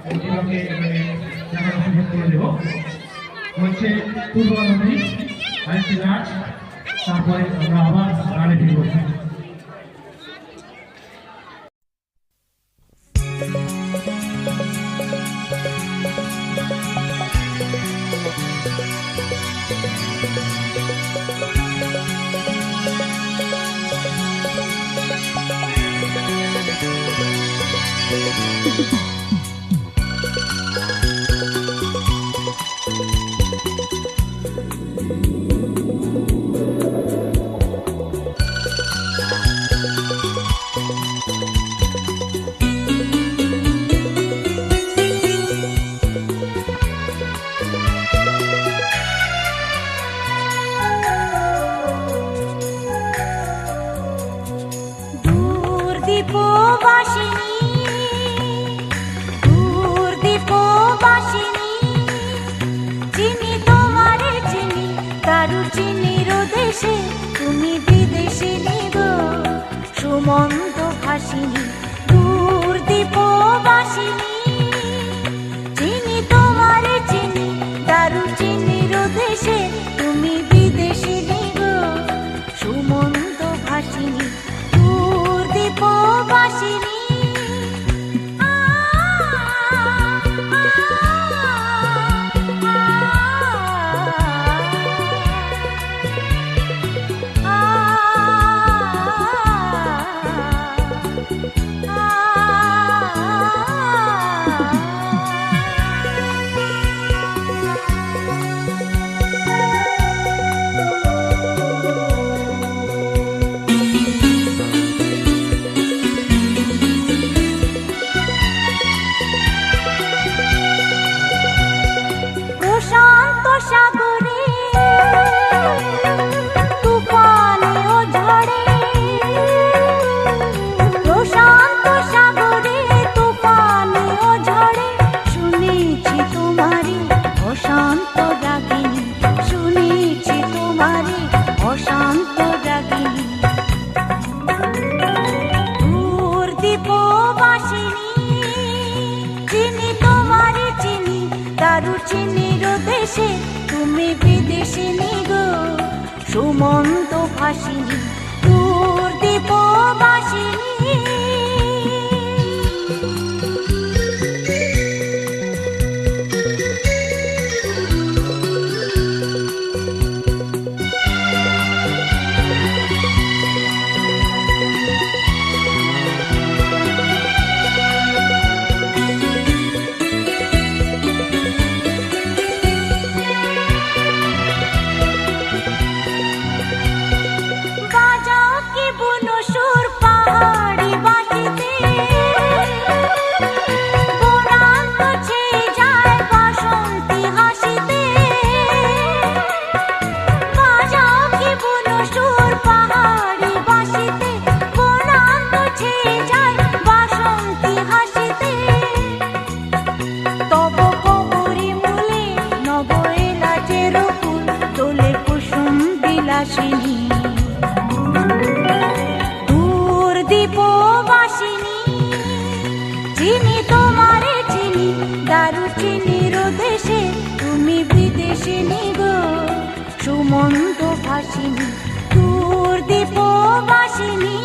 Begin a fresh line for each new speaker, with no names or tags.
প্রতিভাকে দেখানোর সুযোগ করে দেব। হচ্ছে পূর্বনদী আরেকটি নাচ, তারপরে আমরা আবার গানে ফিরব।
তুমি বিদেশিনী গো সুমন্ত ভাসিনী, দূর দীপবাসিনী চিনি তোমারে চিনি দারুচিনির দেশে, তুমি বিদেশিনী গো সুমন্ত ভাসিনী, দূর দীপবাসিনী। সাগরে তুফানে ও ঝড়ে, প্রশান্ত সাগরে তুফানে ও ঝড়ে শুনেছি তোমারি অশান্ত রাগিনী, শুনেছি তোমারি অশান্ত রাগিনী, দূর দীপবাসিনী চিনি তোমারি চিনি দারুচিনির দেশে, তুমি বিদেশিনী গো সুমন্ত ভাসিনী, দূর দীপবাসিনী। দূর দীপবাসিনী চিনি তোমারে চিনি দারুচিনির দেশে, তুমি বিদেশিনী গো সুমন্ত ভাসিনী, দূর দীপবাসিনী।